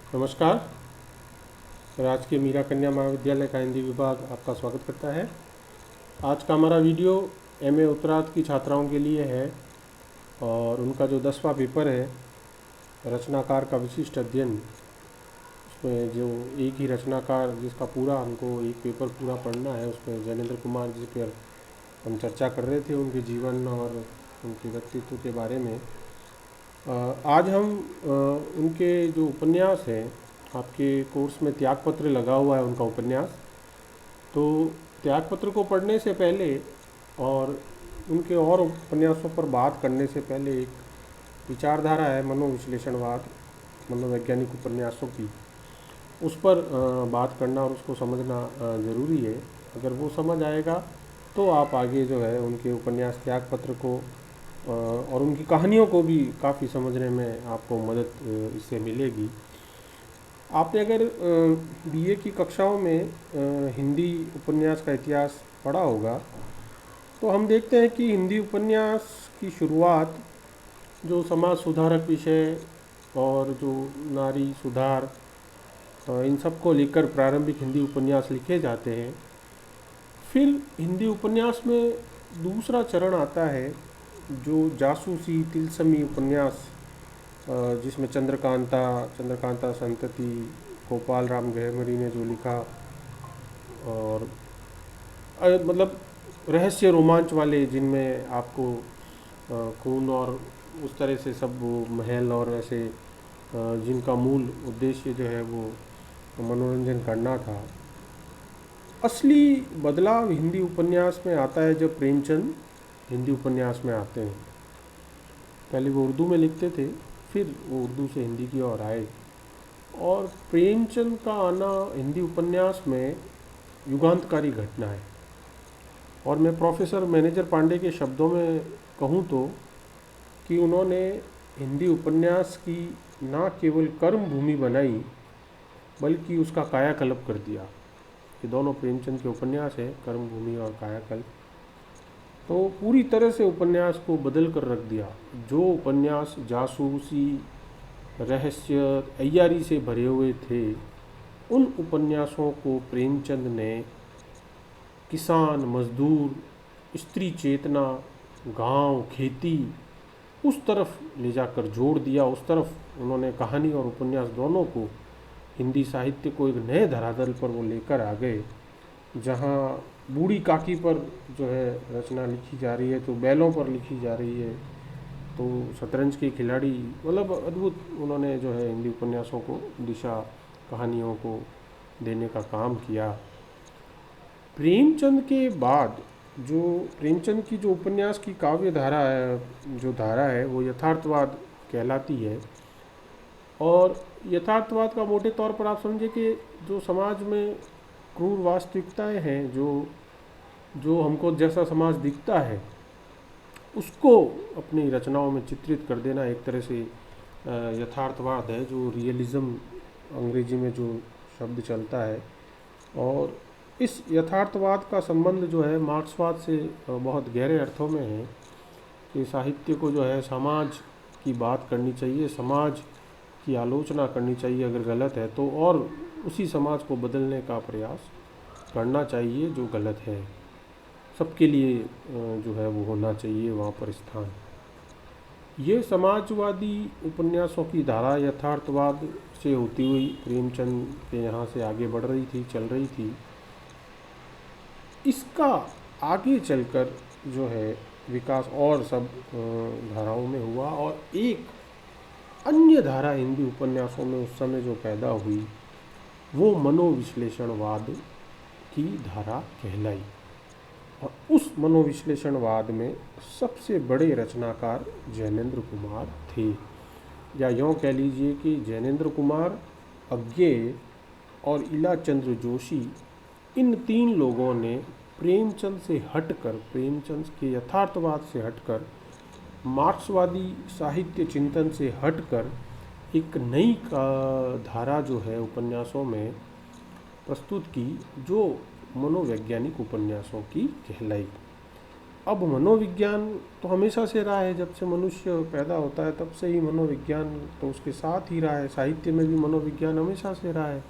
नमस्कार। राजकीय मीरा कन्या महाविद्यालय का हिंदी विभाग आपका स्वागत करता है। आज का हमारा वीडियो एमए उत्तरार्ध की छात्राओं के लिए है और उनका जो 10वां पेपर है रचनाकार का विशिष्ट अध्ययन, उसमें जो एक ही रचनाकार जिसका पूरा हमको एक पेपर पूरा पढ़ना है, उसमें जैनेंद्र कुमार जी पर हम चर्चा कर रहे थे, उनके जीवन और उनके व्यक्तित्व के बारे में। आज हम उनके जो उपन्यास हैं, आपके कोर्स में त्यागपत्र लगा हुआ है उनका उपन्यास, तो त्यागपत्र को पढ़ने से पहले और उनके और उपन्यासों पर बात करने से पहले एक विचारधारा है मनोविश्लेषणवाद, मनोवैज्ञानिक उपन्यासों की, उस पर बात करना और उसको समझना ज़रूरी है। अगर वो समझ आएगा तो आप आगे जो है उनके उपन्यास त्यागपत्र को और उनकी कहानियों को भी काफ़ी समझने में आपको मदद इससे मिलेगी। आपने अगर बीए की कक्षाओं में हिंदी उपन्यास का इतिहास पढ़ा होगा तो हम देखते हैं कि हिंदी उपन्यास की शुरुआत जो समाज सुधारक विषय और जो नारी सुधार, इन सब को लेकर प्रारंभिक हिंदी उपन्यास लिखे जाते हैं। फिर हिंदी उपन्यास में दूसरा चरण आता है जो जासूसी तिलस्मी उपन्यास, जिसमें चंद्रकांता संतति, गोपाल राम गहमरी ने जो लिखा, और मतलब रहस्य रोमांच वाले, जिनमें आपको खून और उस तरह से सब वो महल और ऐसे, जिनका मूल उद्देश्य जो है वो मनोरंजन करना था। असली बदलाव हिंदी उपन्यास में आता है जब प्रेमचंद हिंदी उपन्यास में आते हैं। पहले वो उर्दू में लिखते थे, फिर वो उर्दू से हिंदी की ओर आए, और प्रेमचंद का आना हिंदी उपन्यास में युगांतकारी घटना है। और मैं प्रोफेसर मैनेजर पांडे के शब्दों में कहूँ तो कि उन्होंने हिंदी उपन्यास की न केवल कर्म भूमि बनाई बल्कि उसका कायाकल्प कर दिया। ये दोनों प्रेमचंद के उपन्यास है, कर्म भूमि और कायाकल्प। तो पूरी तरह से उपन्यास को बदल कर रख दिया। जो उपन्यास जासूसी, रहस्य, अय्यारी से भरे हुए थे, उन उपन्यासों को प्रेमचंद ने किसान, मजदूर, स्त्री चेतना, गांव, खेती, उस तरफ ले जाकर जोड़ दिया। उस तरफ उन्होंने कहानी और उपन्यास दोनों को, हिंदी साहित्य को एक नए धरातल पर वो लेकर आ गए, जहाँ बूढ़ी काकी पर जो है रचना लिखी जा रही है, तो बैलों पर लिखी जा रही है, तो शतरंज के खिलाड़ी, मतलब अद्भुत उन्होंने जो है हिंदी उपन्यासों को दिशा, कहानियों को देने का काम किया। प्रेमचंद के बाद जो प्रेमचंद की जो उपन्यास की काव्य धारा है, जो धारा है, वो यथार्थवाद कहलाती है। और यथार्थवाद का मोटे तौर पर आप समझे कि जो समाज में क्रूर वास्तविकताएं हैं, जो जो हमको जैसा समाज दिखता है उसको अपनी रचनाओं में चित्रित कर देना एक तरह से यथार्थवाद है, जो रियलिज्म अंग्रेजी में जो शब्द चलता है। और इस यथार्थवाद का संबंध जो है मार्क्सवाद से बहुत गहरे अर्थों में है कि साहित्य को जो है समाज की बात करनी चाहिए, समाज की आलोचना करनी चाहिए अगर गलत है तो, और उसी समाज को बदलने का प्रयास करना चाहिए जो गलत है। सबके लिए जो है वो होना चाहिए वहाँ पर स्थान। ये समाजवादी उपन्यासों की धारा यथार्थवाद से होती हुई प्रेमचंद के यहाँ से आगे बढ़ रही थी, चल रही थी। इसका आगे चलकर जो है विकास और सब धाराओं में हुआ, और एक अन्य धारा हिंदी उपन्यासों में उस समय जो पैदा हुई वो मनोविश्लेषणवाद की धारा कहलाई। और उस मनोविश्लेषणवाद में सबसे बड़े रचनाकार जैनेंद्र कुमार थे, या यूँ कह लीजिए कि जैनेंद्र कुमार, अज्ञेय और इलाचंद्र जोशी, इन तीन लोगों ने प्रेमचंद से हटकर, प्रेमचंद के यथार्थवाद से हटकर, मार्क्सवादी साहित्य चिंतन से हटकर एक नई धारा जो है उपन्यासों में प्रस्तुत की, जो मनोवैज्ञानिक उपन्यासों की कहलाई। अब मनोविज्ञान तो हमेशा से रहा है, जब से मनुष्य पैदा होता है तब से ही मनोविज्ञान तो उसके साथ ही रहा है। साहित्य में भी मनोविज्ञान हमेशा से रहा है।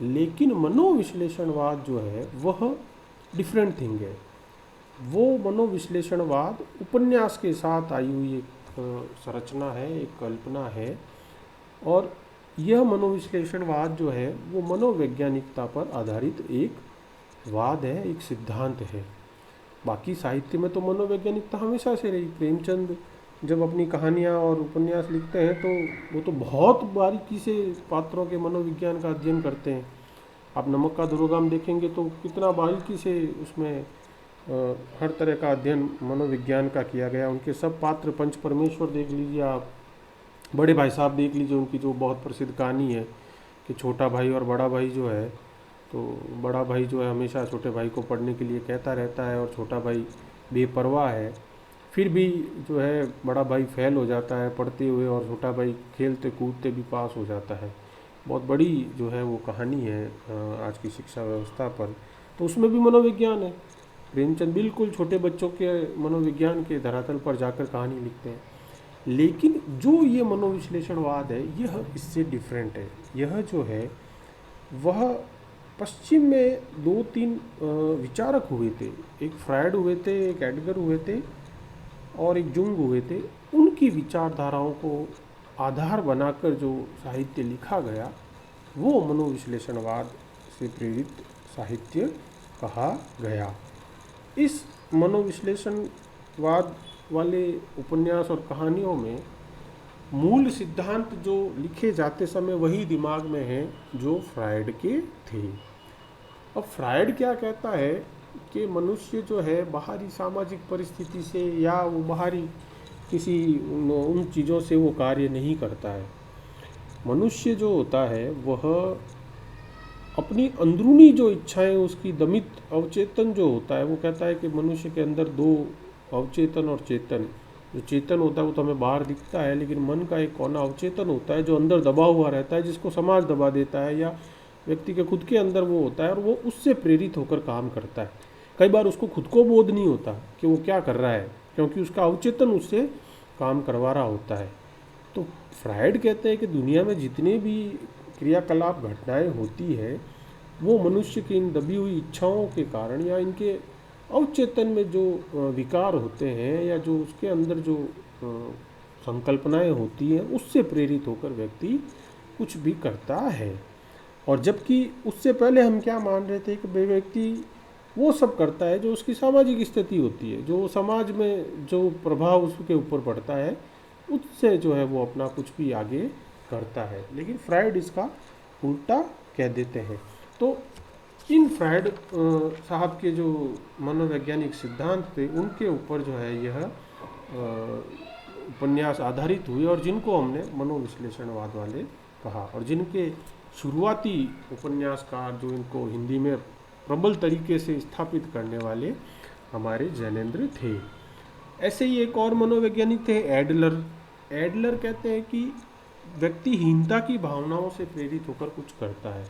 लेकिन मनोविश्लेषणवाद जो है वह डिफरेंट थिंग है। वो मनोविश्लेषणवाद उपन्यास के साथ आई हुई एक संरचना है, एक कल्पना है। और यह मनोविश्लेषणवाद जो है वो मनोवैज्ञानिकता पर आधारित एक वाद है, एक सिद्धांत है। बाकी साहित्य में तो मनोवैज्ञानिकता हमेशा से रही। प्रेमचंद जब अपनी कहानियाँ और उपन्यास लिखते हैं तो वो तो बहुत बारीकी से पात्रों के मनोविज्ञान का अध्ययन करते हैं। आप नमक का दुर्गाम देखेंगे तो कितना बारीकी से उसमें हर तरह का अध्ययन मनोविज्ञान का किया गया। उनके सब पात्र, पंच परमेश्वर देख लीजिए आप, बड़े भाई साहब देख लीजिए, उनकी जो बहुत प्रसिद्ध कहानी है कि छोटा भाई और बड़ा भाई जो है, तो बड़ा भाई जो है हमेशा छोटे भाई को पढ़ने के लिए कहता रहता है और छोटा भाई बेपरवाह है। फिर भी जो है बड़ा भाई फेल हो जाता है पढ़ते हुए और छोटा भाई खेलते कूदते भी पास हो जाता है। बहुत बड़ी जो है वो कहानी है आज की शिक्षा व्यवस्था पर। तो उसमें भी मनोविज्ञान है। प्रेमचंद बिल्कुल छोटे बच्चों के मनोविज्ञान के धरातल पर जाकर कहानी लिखते हैं। लेकिन जो ये मनोविश्लेषणवाद है यह इससे डिफरेंट है। यह जो है वह पश्चिम में 2-3 विचारक हुए थे। एक फ्रायड हुए थे, एक एडगर हुए थे और एक जुंग हुए थे। उनकी विचारधाराओं को आधार बनाकर जो साहित्य लिखा गया वो मनोविश्लेषणवाद से प्रेरित साहित्य कहा गया। इस मनोविश्लेषणवाद वाले उपन्यास और कहानियों में मूल सिद्धांत जो लिखे जाते समय वही दिमाग में हैं जो फ्रायड के थे। अब फ्रायड क्या कहता है कि मनुष्य जो है बाहरी सामाजिक परिस्थिति से या वो बाहरी किसी उन चीज़ों से वो कार्य नहीं करता है। मनुष्य जो होता है वह अपनी अंदरूनी जो इच्छाएं, उसकी दमित अवचेतन जो होता है, वो कहता है कि मनुष्य के अंदर दो अवचेतन और चेतन। जो चेतन होता है वो तो हमें बाहर दिखता है, लेकिन मन का एक कोना अवचेतन होता है जो अंदर दबा हुआ रहता है, जिसको समाज दबा देता है या व्यक्ति के खुद के अंदर वो होता है और वो उससे प्रेरित होकर काम करता है। कई बार उसको खुद को बोध नहीं होता कि वो क्या कर रहा है, क्योंकि उसका अवचेतन उससे काम करवा रहा होता है। तो फ्रायड कहते हैं कि दुनिया में जितने भी क्रियाकलाप, घटनाएं होती है वो मनुष्य की इन दबी हुई इच्छाओं के कारण या इनके अवचेतन में जो विकार होते हैं या जो उसके अंदर जो संकल्पनाएं होती हैं उससे प्रेरित होकर व्यक्ति कुछ भी करता है। और जबकि उससे पहले हम क्या मान रहे थे कि व्यक्ति वो सब करता है जो उसकी सामाजिक स्थिति होती है, जो समाज में जो प्रभाव उसके ऊपर पड़ता है उससे जो है वो अपना कुछ भी आगे करता है। लेकिन फ्रायड इसका उल्टा कह देते हैं। तो इन फ्रायड साहब के जो मनोवैज्ञानिक सिद्धांत थे उनके ऊपर जो है यह उपन्यास आधारित हुए और जिनको हमने मनोविश्लेषणवाद वाले कहा। और जिनके शुरुआती उपन्यासकार जो इनको हिंदी में प्रबल तरीके से स्थापित करने वाले हमारे जैनेंद्र थे। ऐसे ही एक और मनोवैज्ञानिक थे एडलर। एडलर कहते हैं कि व्यक्ति हीनता की भावनाओं से प्रेरित होकर कुछ करता है।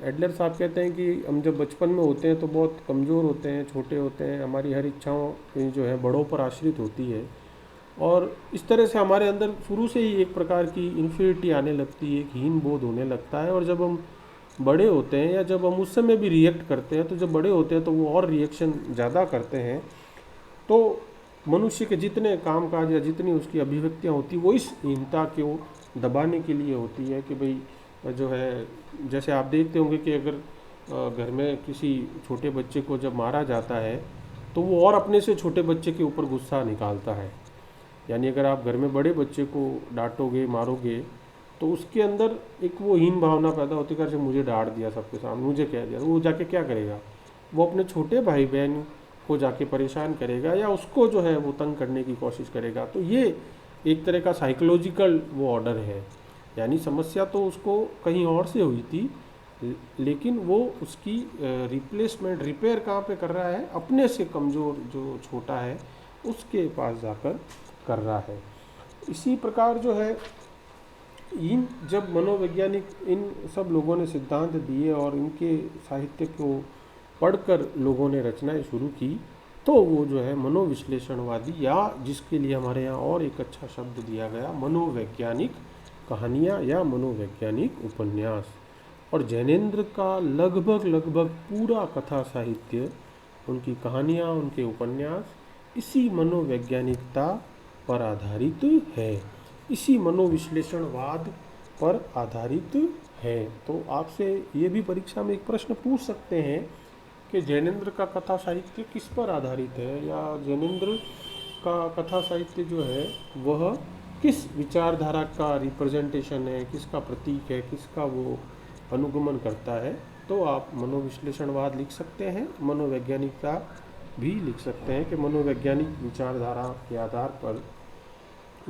एडलर साहब कहते हैं कि हम जब बचपन में होते हैं तो बहुत कमज़ोर होते हैं, छोटे होते हैं, हमारी हर इच्छाओं जो है बड़ों पर आश्रित होती है और इस तरह से हमारे अंदर शुरू से ही एक प्रकार की इन्फिनिटी आने लगती है, एक हीन बोध होने लगता है। और जब हम बड़े होते हैं या जब हम उस समय भी रिएक्ट करते हैं तो जब बड़े होते हैं तो वो और रिएक्शन ज़्यादा करते हैं। तो मनुष्य के जितने कामकाज या जितनी उसकी अभिव्यक्तियाँ होती वो इस हीनता को दबाने के लिए होती है कि भाई जो है, जैसे आप देखते होंगे कि अगर घर में किसी छोटे बच्चे को जब मारा जाता है तो वो और अपने से छोटे बच्चे के ऊपर गुस्सा निकालता है। यानी अगर आप घर में बड़े बच्चे को डांटोगे, मारोगे तो उसके अंदर एक वो हीन भावना पैदा होती है कि मुझे डांट दिया सबके सामने, मुझे कह दिया। वो जाके क्या करेगा, वो अपने छोटे भाई बहन को जाके परेशान करेगा या उसको जो है वो तंग करने की कोशिश करेगा। तो ये एक तरह का साइकोलॉजिकल वो ऑर्डर है। यानी समस्या तो उसको कहीं और से हुई थी, लेकिन वो उसकी रिप्लेसमेंट, रिपेयर कहाँ पे कर रहा है, अपने से कमज़ोर जो छोटा है उसके पास जाकर कर रहा है। इसी प्रकार जो है इन जब मनोवैज्ञानिक इन सब लोगों ने सिद्धांत दिए और इनके साहित्य को पढ़कर लोगों ने रचनाएं शुरू की तो वो जो है मनोविश्लेषणवादी, या जिसके लिए हमारे यहाँ और एक अच्छा शब्द दिया गया, मनोवैज्ञानिक कहानियाँ या मनोवैज्ञानिक उपन्यास। और जैनेन्द्र का लगभग पूरा कथा साहित्य, उनकी कहानियाँ, उनके उपन्यास इसी मनोवैज्ञानिकता पर आधारित है, इसी मनोविश्लेषणवाद पर आधारित है। तो आपसे ये भी परीक्षा में एक प्रश्न पूछ सकते हैं कि जैनेन्द्र का कथा साहित्य किस पर आधारित है, या जैनेन्द्र का कथा साहित्य जो है वह किस विचारधारा का रिप्रेजेंटेशन है, किसका प्रतीक है, किसका वो अनुगमन करता है। तो आप मनोविश्लेषणवाद लिख सकते हैं, मनोवैज्ञानिकता भी लिख सकते हैं कि मनोवैज्ञानिक विचारधारा के आधार पर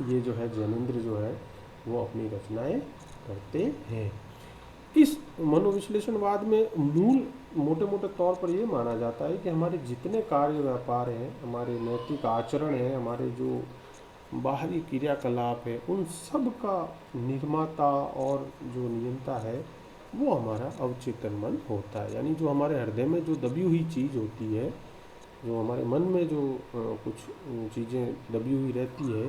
ये जो है जैनेन्द्र जो है वो अपनी रचनाएं करते हैं। इस मनोविश्लेषणवाद में मूल मोटे मोटे तौर पर ये माना जाता है कि हमारे जितने कार्य व्यापार हैं, हमारे नैतिक आचरण है, हमारे जो बाहरी क्रियाकलाप है, उन सब का निर्माता और जो नियंता है वो हमारा अवचेतन मन होता है। यानी जो हमारे हृदय में जो दबी हुई चीज़ होती है, जो हमारे मन में जो कुछ चीज़ें दबी हुई रहती है,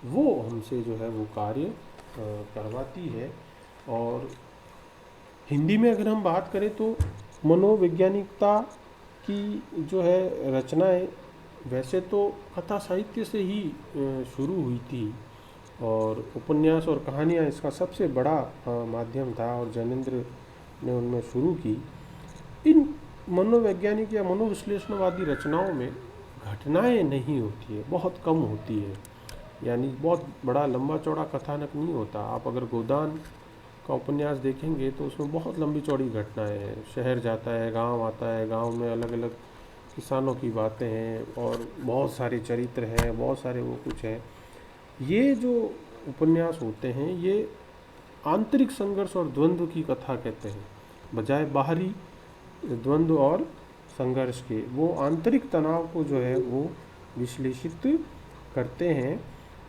वो हमसे जो है वो कार्य करवाती है। और हिंदी में अगर हम बात करें तो मनोवैज्ञानिकता की जो है रचनाएं वैसे तो कथा साहित्य से ही शुरू हुई थी, और उपन्यास और कहानियाँ इसका सबसे बड़ा माध्यम था, और जैनेन्द्र ने उनमें शुरू की। इन मनोवैज्ञानिक या मनोविश्लेषणवादी रचनाओं में घटनाएं नहीं होती है, बहुत कम होती है, यानी बहुत बड़ा लंबा चौड़ा कथानक नहीं होता। आप अगर गोदान का उपन्यास देखेंगे तो उसमें बहुत लंबी चौड़ी घटनाएं हैं, शहर जाता है, गांव आता है, गांव में अलग अलग किसानों की बातें हैं, और बहुत सारे चरित्र हैं, बहुत सारे वो कुछ हैं। ये जो उपन्यास होते हैं ये आंतरिक संघर्ष और द्वंद्व की कथा कहते हैं, बजाय बाहरी द्वंद्व और संघर्ष के। वो आंतरिक तनाव को जो है वो विश्लेषित करते हैं।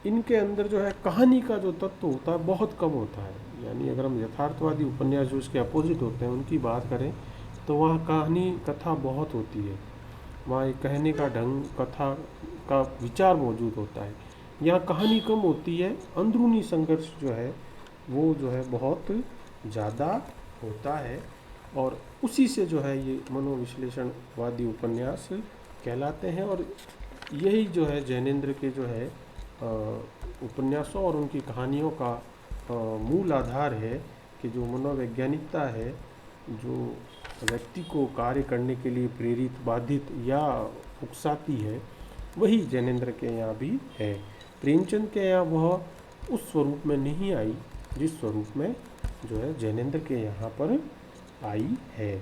इनके अंदर जो है कहानी का जो तत्व होता है बहुत कम होता है। यानी अगर हम यथार्थवादी उपन्यास जो इसके अपोजिट होते हैं उनकी बात करें तो वहाँ कथा बहुत होती है, वहाँ एक कहने का ढंग, कथा का विचार मौजूद होता है। यहाँ कहानी कम होती है, अंदरूनी संघर्ष जो है वो जो है बहुत ज़्यादा होता है, और उसी से जो है ये मनोविश्लेषणवादी उपन्यास कहलाते हैं। और यही जो है जैनेन्द्र के जो है उपन्यासों और उनकी कहानियों का मूल आधार है कि जो मनोवैज्ञानिकता है, जो व्यक्ति को कार्य करने के लिए प्रेरित, बाधित या उकसाती है, वही जैनेन्द्र के यहाँ भी है। प्रेमचंद के यहाँ वह उस स्वरूप में नहीं आई जिस स्वरूप में जो है जैनेन्द्र के यहाँ पर आई है।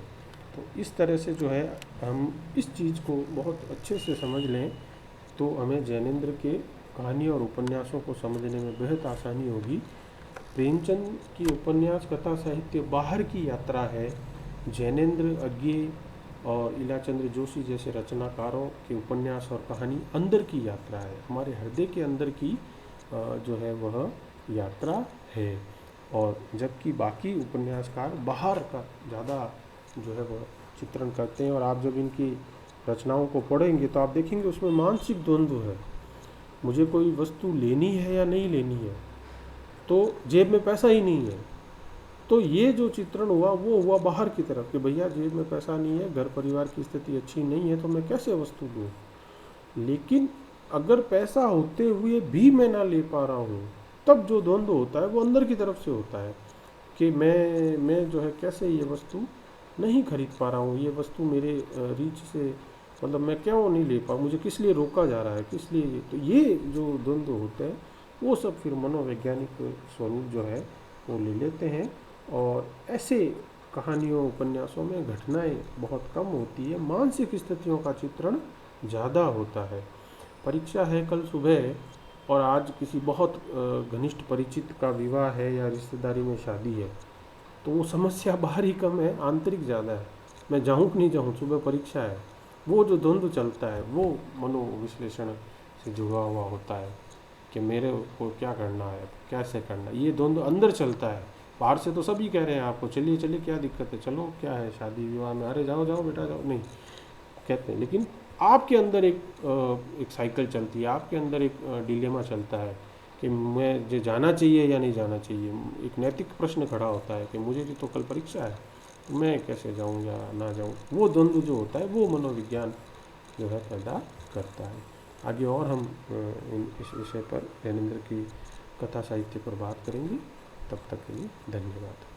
तो इस तरह से जो है हम इस चीज़ को बहुत अच्छे से समझ लें तो हमें जैनेन्द्र के कहानी और उपन्यासों को समझने में बेहद आसानी होगी। प्रेमचंद की उपन्यास कथा साहित्य बाहर की यात्रा है, जैनेन्द्र, अज्ञे और इलाचंद्र जोशी जैसे रचनाकारों के उपन्यास और कहानी अंदर की यात्रा है, हमारे हृदय के अंदर की जो है वह यात्रा है। और जबकि बाकी उपन्यासकार बाहर का ज़्यादा जो है वह चित्रण करते हैं। और आप जब इनकी रचनाओं को पढ़ेंगे तो आप देखेंगे उसमें मानसिक द्वंद्व है, मुझे कोई वस्तु लेनी है या नहीं लेनी है, तो जेब में पैसा ही नहीं है। तो ये जो चित्रण हुआ वो हुआ बाहर की तरफ कि भैया जेब में पैसा नहीं है, घर परिवार की स्थिति अच्छी नहीं है, तो मैं कैसे वस्तु लूँ। लेकिन अगर पैसा होते हुए भी मैं ना ले पा रहा हूँ, तब जो द्वंद्व होता है वो अंदर की तरफ से होता है कि मैं जो है कैसे ये वस्तु नहीं खरीद पा रहा हूँ, ये वस्तु मेरे रीच से, मतलब मैं क्यों नहीं ले पा, मुझे किस लिए रोका जा रहा है, किस लिए ये। तो ये जो द्वंद्व होते हैं वो सब फिर मनोवैज्ञानिक स्वरूप जो है वो ले लेते हैं। और ऐसे कहानियों उपन्यासों में घटनाएं बहुत कम होती है, मानसिक स्थितियों का चित्रण ज़्यादा होता है। परीक्षा है कल सुबह और आज किसी बहुत घनिष्ठ परिचित का विवाह है या रिश्तेदारी में शादी है, तो वो समस्या बाहरी कम है, आंतरिक ज़्यादा है। मैं जाऊँ कि नहीं जाऊँ, सुबह परीक्षा है, वो जो द्वंद्व चलता है वो मनोविश्लेषण से जुड़ा हुआ होता है कि मेरे को क्या करना है, कैसे करना है। ये द्वंद्व अंदर चलता है, बाहर से तो सभी कह रहे हैं आपको चलिए चलिए क्या दिक्कत है, चलो क्या है शादी विवाह में, अरे जाओ जाओ बेटा जाओ, नहीं कहते हैं, लेकिन आपके अंदर एक साइकिल चलती है, आपके अंदर एक डिलेमा चलता है कि मुझे जाना चाहिए या नहीं जाना चाहिए। एक नैतिक प्रश्न खड़ा होता है कि मुझे भी तो कल परीक्षा है, तो मैं कैसे जाऊं या ना जाऊं। वो द्वंद्व जो होता है वो मनोविज्ञान जो है पैदा करता है। आगे और हम इस विषय पर ज्ञानेंद्र की कथा साहित्य पर बात करेंगे। तब तक के लिए धन्यवाद।